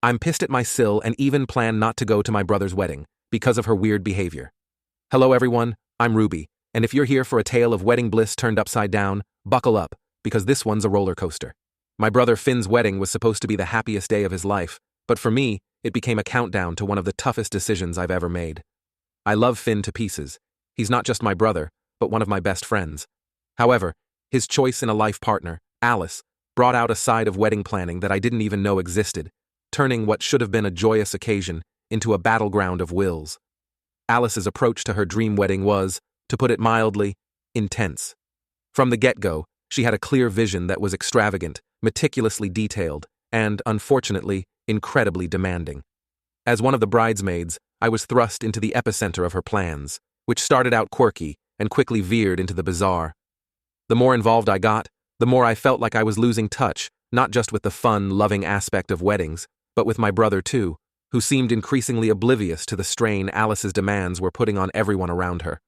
I'm pissed at my SIL and even plan not to go to my brother's wedding because of her weird behavior. Hello everyone, I'm Ruby, and if you're here for a tale of wedding bliss turned upside down, buckle up, because this one's a roller coaster. My brother Finn's wedding was supposed to be the happiest day of his life, but for me, it became a countdown to one of the toughest decisions I've ever made. I love Finn to pieces. He's not just my brother, but one of my best friends. However, his choice in a life partner, Alice, brought out a side of wedding planning that I didn't even know existed, turning what should have been a joyous occasion into a battleground of wills. Alice's approach to her dream wedding was, to put it mildly, intense. From the get-go, she had a clear vision that was extravagant, meticulously detailed, and, unfortunately, incredibly demanding. As one of the bridesmaids, I was thrust into the epicenter of her plans, which started out quirky and quickly veered into the bizarre. The more involved I got, the more I felt like I was losing touch, not just with the fun, loving aspect of weddings, but with my brother too, who seemed increasingly oblivious to the strain Alice's demands were putting on everyone around her.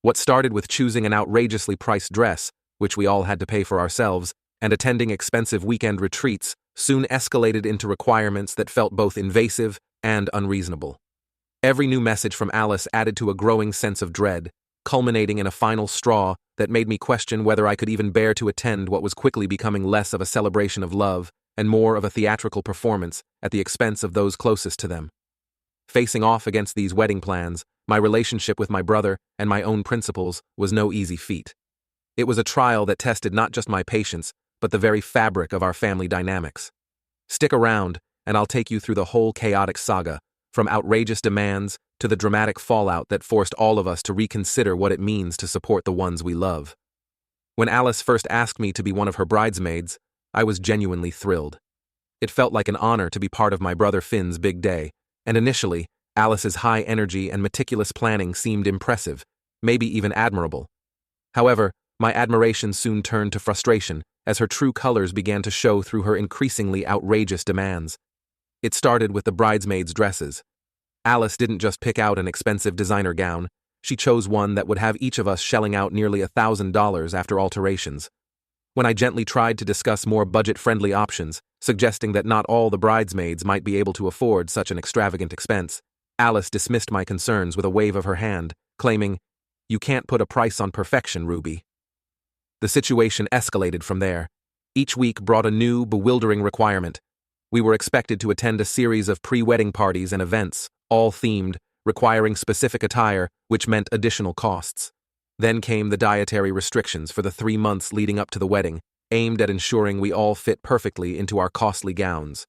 What started with choosing an outrageously priced dress, which we all had to pay for ourselves, and attending expensive weekend retreats, soon escalated into requirements that felt both invasive and unreasonable. Every new message from Alice added to a growing sense of dread, culminating in a final straw that made me question whether I could even bear to attend what was quickly becoming less of a celebration of love and more of a theatrical performance at the expense of those closest to them. Facing off against these wedding plans, my relationship with my brother and my own principles was no easy feat. It was a trial that tested not just my patience, but the very fabric of our family dynamics. Stick around, and I'll take you through the whole chaotic saga, from outrageous demands to the dramatic fallout that forced all of us to reconsider what it means to support the ones we love. When Alice first asked me to be one of her bridesmaids, I was genuinely thrilled. It felt like an honor to be part of my brother Finn's big day, and initially, Alice's high energy and meticulous planning seemed impressive, maybe even admirable. However, my admiration soon turned to frustration as her true colors began to show through her increasingly outrageous demands. It started with the bridesmaids' dresses. Alice didn't just pick out an expensive designer gown, she chose one that would have each of us shelling out nearly $1,000 after alterations. When I gently tried to discuss more budget-friendly options, suggesting that not all the bridesmaids might be able to afford such an extravagant expense, Alice dismissed my concerns with a wave of her hand, claiming, "You can't put a price on perfection, Ruby." The situation escalated from there. Each week brought a new, bewildering requirement. We were expected to attend a series of pre-wedding parties and events, all themed, requiring specific attire, which meant additional costs. Then came the dietary restrictions for the 3 months leading up to the wedding, aimed at ensuring we all fit perfectly into our costly gowns.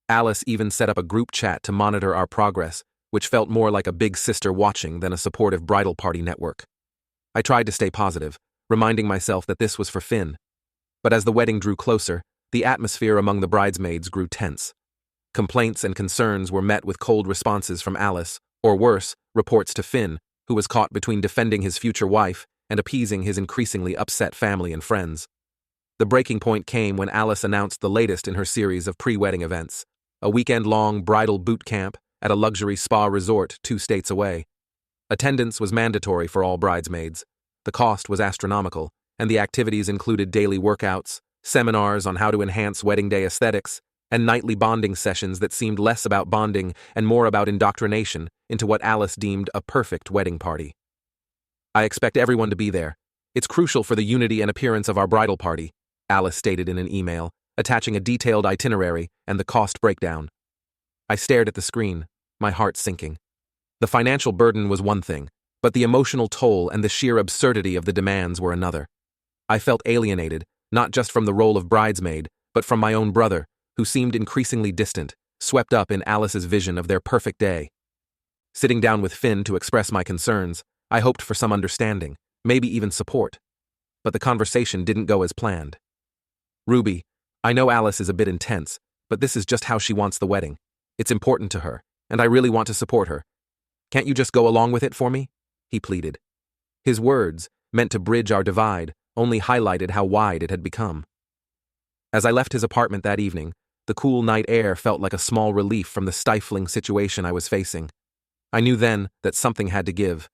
Alice even set up a group chat to monitor our progress, which felt more like a big sister watching than a supportive bridal party network. I tried to stay positive, reminding myself that this was for Finn. But as the wedding drew closer, the atmosphere among the bridesmaids grew tense. Complaints and concerns were met with cold responses from Alice, or worse, reports to Finn, who was caught between defending his future wife and appeasing his increasingly upset family and friends. The breaking point came when Alice announced the latest in her series of pre-wedding events, a weekend-long bridal boot camp at a luxury spa resort 2 states away. Attendance was mandatory for all bridesmaids. The cost was astronomical, and the activities included daily workouts, seminars on how to enhance wedding day aesthetics, and nightly bonding sessions that seemed less about bonding and more about indoctrination into what Alice deemed a perfect wedding party. "I expect everyone to be there. It's crucial for the unity and appearance of our bridal party," Alice stated in an email, attaching a detailed itinerary and the cost breakdown. I stared at the screen, my heart sinking. The financial burden was one thing, but the emotional toll and the sheer absurdity of the demands were another. I felt alienated, not just from the role of bridesmaid, but from my own brother, who seemed increasingly distant, swept up in Alice's vision of their perfect day. Sitting down with Finn to express my concerns, I hoped for some understanding, maybe even support. But the conversation didn't go as planned. "Ruby, I know Alice is a bit intense, but this is just how she wants the wedding. It's important to her, and I really want to support her. Can't you just go along with it for me?" he pleaded. His words, meant to bridge our divide, only highlighted how wide it had become. As I left his apartment that evening, the cool night air felt like a small relief from the stifling situation I was facing. I knew then that something had to give.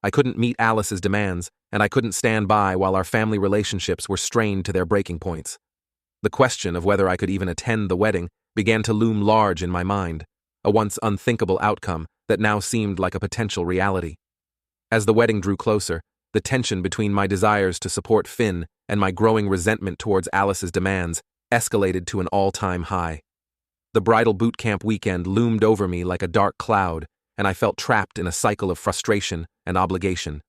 I couldn't meet Alice's demands, and I couldn't stand by while our family relationships were strained to their breaking points. The question of whether I could even attend the wedding began to loom large in my mind, a once unthinkable outcome that now seemed like a potential reality. As the wedding drew closer, the tension between my desires to support Finn and my growing resentment towards Alice's demands escalated to an all-time high. The bridal boot camp weekend loomed over me like a dark cloud, and I felt trapped in a cycle of frustration and obligation.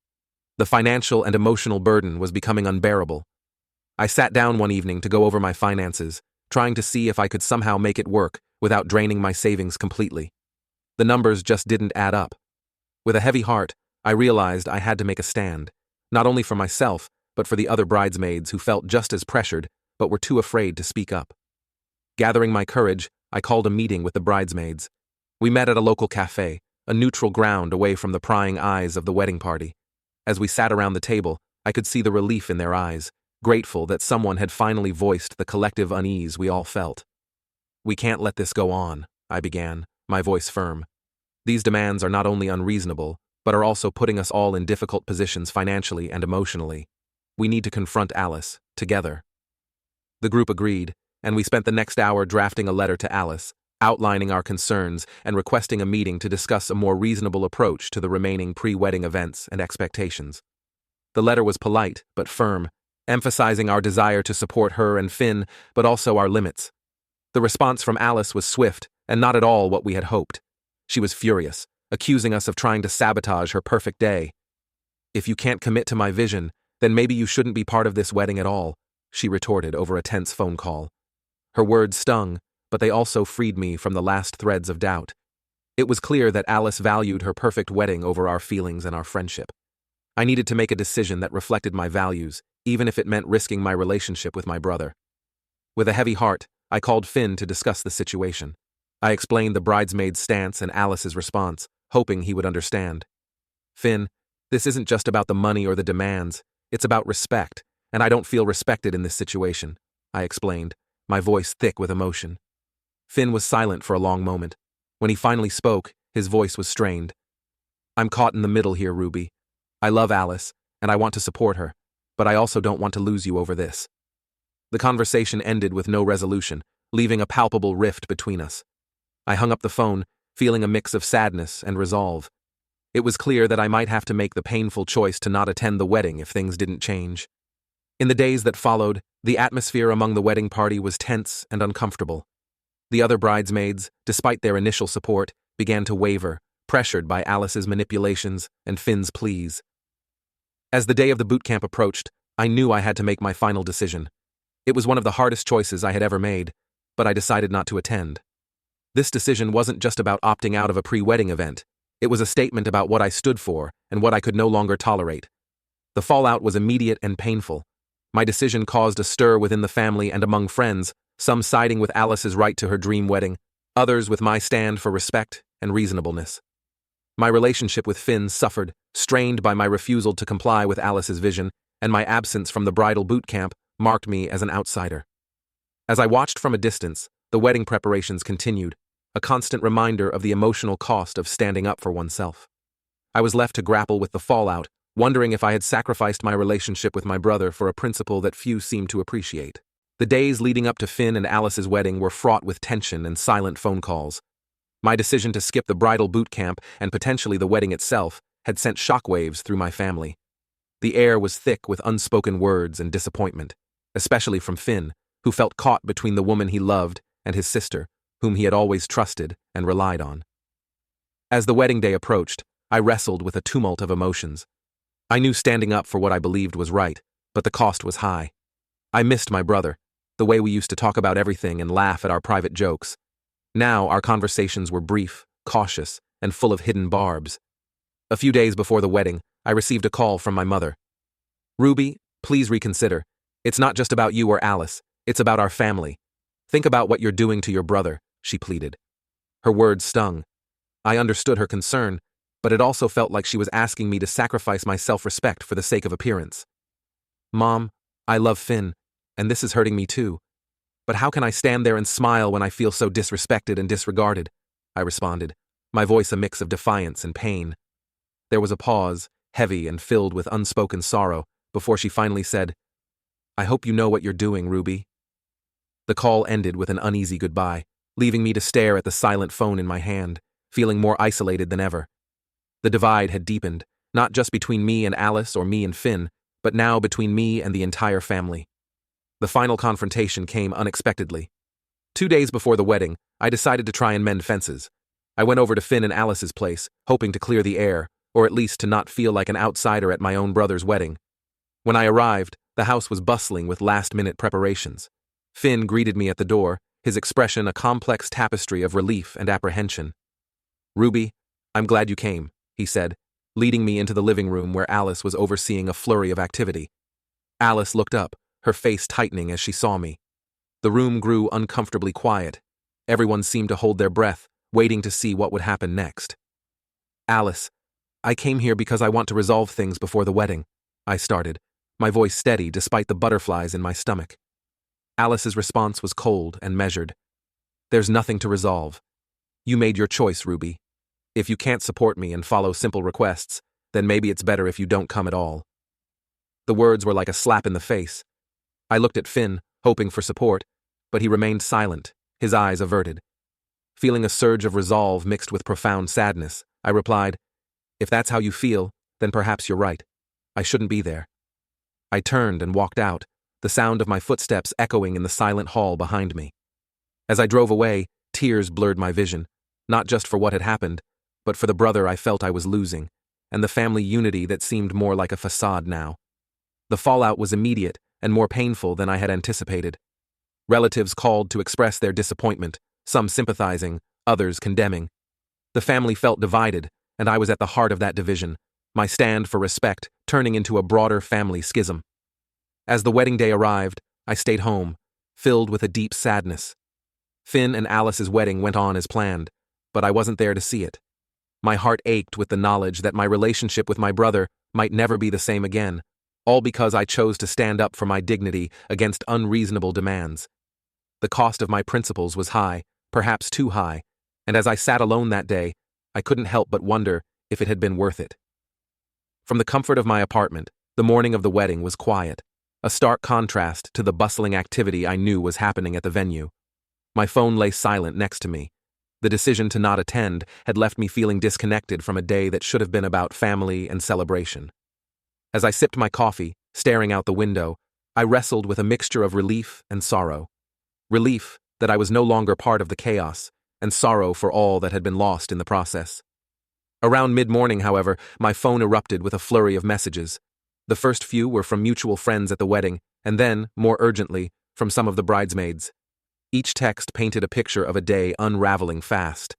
The financial and emotional burden was becoming unbearable. I sat down one evening to go over my finances, trying to see if I could somehow make it work without draining my savings completely. The numbers just didn't add up. With a heavy heart, I realized I had to make a stand, not only for myself, but for the other bridesmaids who felt just as pressured but were too afraid to speak up. Gathering my courage, I called a meeting with the bridesmaids. We met at a local cafe, a neutral ground away from the prying eyes of the wedding party. As we sat around the table, I could see the relief in their eyes, grateful that someone had finally voiced the collective unease we all felt. "We can't let this go on," I began, my voice firm. "These demands are not only unreasonable, but are also putting us all in difficult positions financially and emotionally. We need to confront Alice, together." The group agreed, and we spent the next hour drafting a letter to Alice, outlining our concerns and requesting a meeting to discuss a more reasonable approach to the remaining pre-wedding events and expectations. The letter was polite but firm, emphasizing our desire to support her and Finn, but also our limits. The response from Alice was swift and not at all what we had hoped. She was furious, accusing us of trying to sabotage her perfect day. "If you can't commit to my vision, then maybe you shouldn't be part of this wedding at all," she retorted over a tense phone call. Her words stung, but they also freed me from the last threads of doubt. It was clear that Alice valued her perfect wedding over our feelings and our friendship. I needed to make a decision that reflected my values, even if it meant risking my relationship with my brother. With a heavy heart, I called Finn to discuss the situation. I explained the bridesmaid's stance and Alice's response, hoping he would understand. "Finn, this isn't just about the money or the demands, it's about respect, and I don't feel respected in this situation," I explained, my voice thick with emotion. Finn was silent for a long moment. When he finally spoke, his voice was strained. "I'm caught in the middle here, Ruby. I love Alice, and I want to support her, but I also don't want to lose you over this." The conversation ended with no resolution, leaving a palpable rift between us. I hung up the phone, feeling a mix of sadness and resolve. It was clear that I might have to make the painful choice to not attend the wedding if things didn't change. In the days that followed, the atmosphere among the wedding party was tense and uncomfortable. The other bridesmaids, despite their initial support, began to waver, pressured by Alice's manipulations and Finn's pleas. As the day of the boot camp approached, I knew I had to make my final decision. It was one of the hardest choices I had ever made, but I decided not to attend. This decision wasn't just about opting out of a pre-wedding event. It was a statement about what I stood for and what I could no longer tolerate. The fallout was immediate and painful. My decision caused a stir within the family and among friends, some siding with Alice's right to her dream wedding, others with my stand for respect and reasonableness. My relationship with Finn suffered, strained by my refusal to comply with Alice's vision, and my absence from the bridal boot camp marked me as an outsider. As I watched from a distance, the wedding preparations continued, a constant reminder of the emotional cost of standing up for oneself. I was left to grapple with the fallout, wondering if I had sacrificed my relationship with my brother for a principle that few seemed to appreciate. The days leading up to Finn and Alice's wedding were fraught with tension and silent phone calls. My decision to skip the bridal boot camp and potentially the wedding itself had sent shockwaves through my family. The air was thick with unspoken words and disappointment, especially from Finn, who felt caught between the woman he loved and his sister, whom he had always trusted and relied on. As the wedding day approached, I wrestled with a tumult of emotions. I knew standing up for what I believed was right, but the cost was high. I missed my brother, the way we used to talk about everything and laugh at our private jokes. Now our conversations were brief, cautious, and full of hidden barbs. A few days before the wedding, I received a call from my mother. "Ruby, please reconsider. It's not just about you or Alice, it's about our family. Think about what you're doing to your brother," she pleaded. Her words stung. I understood her concern, but it also felt like she was asking me to sacrifice my self-respect for the sake of appearance. "Mom, I love Finn, and this is hurting me too. But how can I stand there and smile when I feel so disrespected and disregarded?" I responded, my voice a mix of defiance and pain. There was a pause, heavy and filled with unspoken sorrow, before she finally said, "I hope you know what you're doing, Ruby." The call ended with an uneasy goodbye, leaving me to stare at the silent phone in my hand, feeling more isolated than ever. The divide had deepened, not just between me and Alice or me and Finn, but now between me and the entire family. The final confrontation came unexpectedly. 2 days before the wedding, I decided to try and mend fences. I went over to Finn and Alice's place, hoping to clear the air, or at least to not feel like an outsider at my own brother's wedding. When I arrived, the house was bustling with last-minute preparations. Finn greeted me at the door, his expression a complex tapestry of relief and apprehension. "Ruby, I'm glad you came," he said, leading me into the living room where Alice was overseeing a flurry of activity. Alice looked up, her face tightening as she saw me. The room grew uncomfortably quiet. Everyone seemed to hold their breath, waiting to see what would happen next. "Alice, I came here because I want to resolve things before the wedding," I started, my voice steady despite the butterflies in my stomach. Alice's response was cold and measured. "There's nothing to resolve. You made your choice, Ruby. If you can't support me and follow simple requests, then maybe it's better if you don't come at all." The words were like a slap in the face. I looked at Finn, hoping for support, but he remained silent, his eyes averted. Feeling a surge of resolve mixed with profound sadness, I replied, "If that's how you feel, then perhaps you're right. I shouldn't be there." I turned and walked out, the sound of my footsteps echoing in the silent hall behind me. As I drove away, tears blurred my vision, not just for what had happened, but for the brother I felt I was losing, and the family unity that seemed more like a facade now. The fallout was immediate and more painful than I had anticipated. Relatives called to express their disappointment, some sympathizing, others condemning. The family felt divided, and I was at the heart of that division, my stand for respect turning into a broader family schism. As the wedding day arrived, I stayed home, filled with a deep sadness. Finn and Alice's wedding went on as planned, but I wasn't there to see it. My heart ached with the knowledge that my relationship with my brother might never be the same again, all because I chose to stand up for my dignity against unreasonable demands. The cost of my principles was high, perhaps too high, and as I sat alone that day, I couldn't help but wonder if it had been worth it. From the comfort of my apartment, the morning of the wedding was quiet, a stark contrast to the bustling activity I knew was happening at the venue. My phone lay silent next to me. The decision to not attend had left me feeling disconnected from a day that should have been about family and celebration. As I sipped my coffee, staring out the window, I wrestled with a mixture of relief and sorrow. Relief that I was no longer part of the chaos, and sorrow for all that had been lost in the process. Around mid-morning, however, my phone erupted with a flurry of messages. The first few were from mutual friends at the wedding, and then, more urgently, from some of the bridesmaids. Each text painted a picture of a day unraveling fast.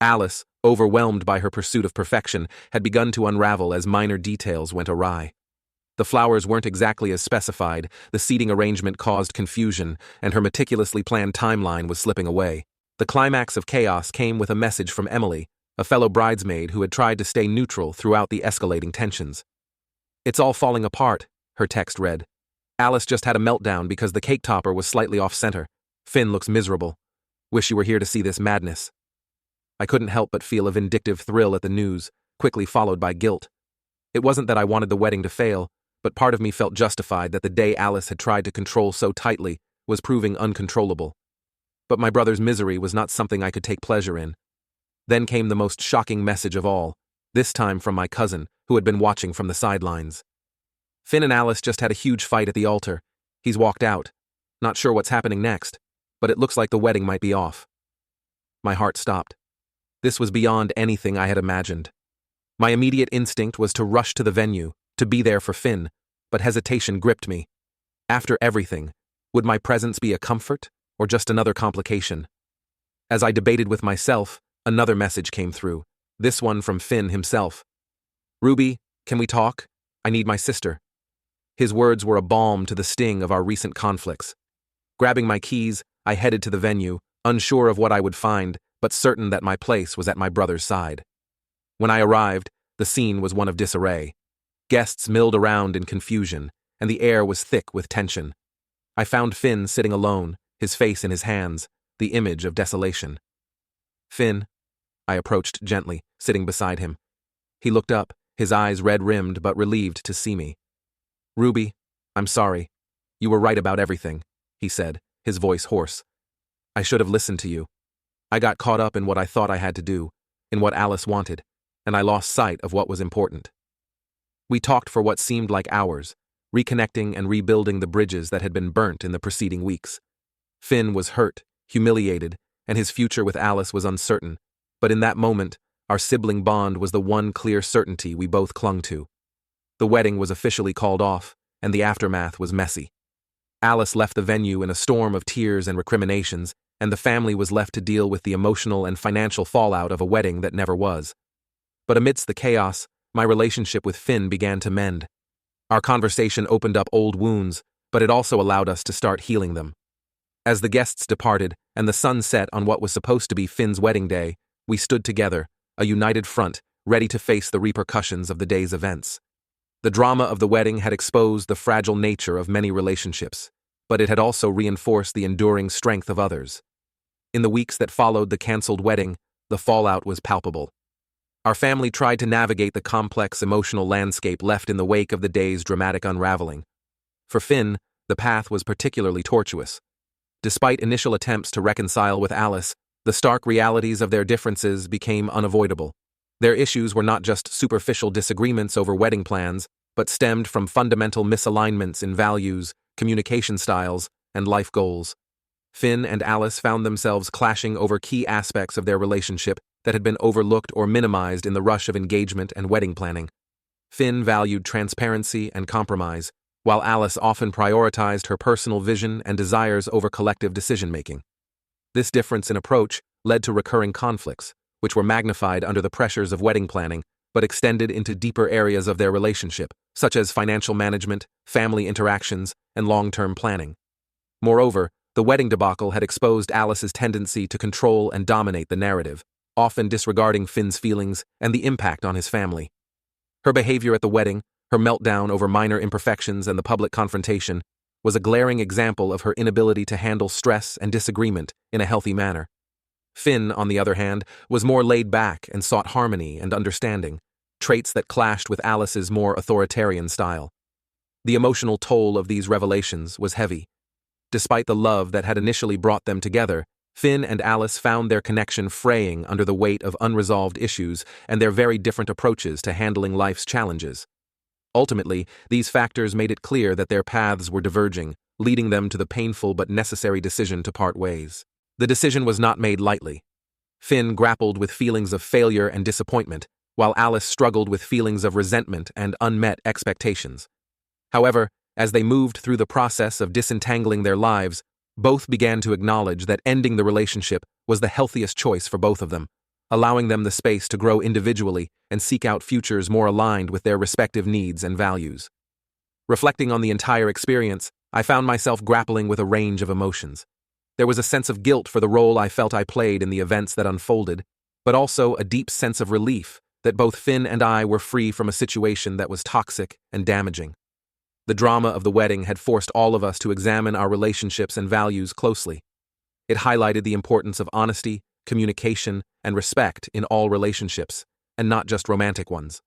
Alice, overwhelmed by her pursuit of perfection, had begun to unravel as minor details went awry. The flowers weren't exactly as specified, the seating arrangement caused confusion, and her meticulously planned timeline was slipping away. The climax of chaos came with a message from Emily, a fellow bridesmaid who had tried to stay neutral throughout the escalating tensions. "It's all falling apart," her text read. "Alice just had a meltdown because the cake topper was slightly off-center. Finn looks miserable. Wish you were here to see this madness." I couldn't help but feel a vindictive thrill at the news, quickly followed by guilt. It wasn't that I wanted the wedding to fail, but part of me felt justified that the day Alice had tried to control so tightly was proving uncontrollable. But my brother's misery was not something I could take pleasure in. Then came the most shocking message of all, this time from my cousin, who had been watching from the sidelines. "Finn and Alice just had a huge fight at the altar. He's walked out. Not sure what's happening next, but it looks like the wedding might be off." My heart stopped. This was beyond anything I had imagined. My immediate instinct was to rush to the venue, to be there for Finn, but hesitation gripped me. After everything, would my presence be a comfort, or just another complication? As I debated with myself, another message came through, this one from Finn himself. "Ruby, can we talk? I need my sister." His words were a balm to the sting of our recent conflicts. Grabbing my keys, I headed to the venue, unsure of what I would find, but certain that my place was at my brother's side. When I arrived, the scene was one of disarray. Guests milled around in confusion, and the air was thick with tension. I found Finn sitting alone, his face in his hands, the image of desolation. "Finn," I approached gently, sitting beside him. He looked up, his eyes red-rimmed but relieved to see me. "Ruby, I'm sorry. You were right about everything," he said, his voice hoarse. "I should have listened to you. I got caught up in what I thought I had to do, in what Alice wanted, and I lost sight of what was important. We talked for what seemed like hours, reconnecting and rebuilding the bridges that had been burnt in the preceding weeks. Finn was hurt, humiliated, and his future with Alice was uncertain, but in that moment, our sibling bond was the one clear certainty we both clung to. The wedding was officially called off, and the aftermath was messy. Alice left the venue in a storm of tears and recriminations, and the family was left to deal with the emotional and financial fallout of a wedding that never was. But amidst the chaos, my relationship with Finn began to mend. Our conversation opened up old wounds, but it also allowed us to start healing them. As the guests departed and the sun set on what was supposed to be Finn's wedding day, we stood together, a united front, ready to face the repercussions of the day's events. The drama of the wedding had exposed the fragile nature of many relationships, but it had also reinforced the enduring strength of others. In the weeks that followed the canceled wedding, the fallout was palpable. Our family tried to navigate the complex emotional landscape left in the wake of the day's dramatic unraveling. For Finn, the path was particularly tortuous. Despite initial attempts to reconcile with Alice, the stark realities of their differences became unavoidable. Their issues were not just superficial disagreements over wedding plans, but stemmed from fundamental misalignments in values, communication styles, and life goals. Finn and Alice found themselves clashing over key aspects of their relationship that had been overlooked or minimized in the rush of engagement and wedding planning. Finn valued transparency and compromise, while Alice often prioritized her personal vision and desires over collective decision-making. This difference in approach led to recurring conflicts, which were magnified under the pressures of wedding planning, but extended into deeper areas of their relationship, such as financial management, family interactions, and long-term planning. Moreover, the wedding debacle had exposed Alice's tendency to control and dominate the narrative, often disregarding Finn's feelings and the impact on his family. Her behavior at the wedding, her meltdown over minor imperfections and the public confrontation, was a glaring example of her inability to handle stress and disagreement in a healthy manner. Finn, on the other hand, was more laid back and sought harmony and understanding, traits that clashed with Alice's more authoritarian style. The emotional toll of these revelations was heavy. Despite the love that had initially brought them together, Finn and Alice found their connection fraying under the weight of unresolved issues and their very different approaches to handling life's challenges. Ultimately, these factors made it clear that their paths were diverging, leading them to the painful but necessary decision to part ways. The decision was not made lightly. Finn grappled with feelings of failure and disappointment, while Alice struggled with feelings of resentment and unmet expectations. However, as they moved through the process of disentangling their lives, both began to acknowledge that ending the relationship was the healthiest choice for both of them, allowing them the space to grow individually and seek out futures more aligned with their respective needs and values. Reflecting on the entire experience, I found myself grappling with a range of emotions. There was a sense of guilt for the role I felt I played in the events that unfolded, but also a deep sense of relief that both Finn and I were free from a situation that was toxic and damaging. The drama of the wedding had forced all of us to examine our relationships and values closely. It highlighted the importance of honesty, communication, and respect in all relationships, and not just romantic ones.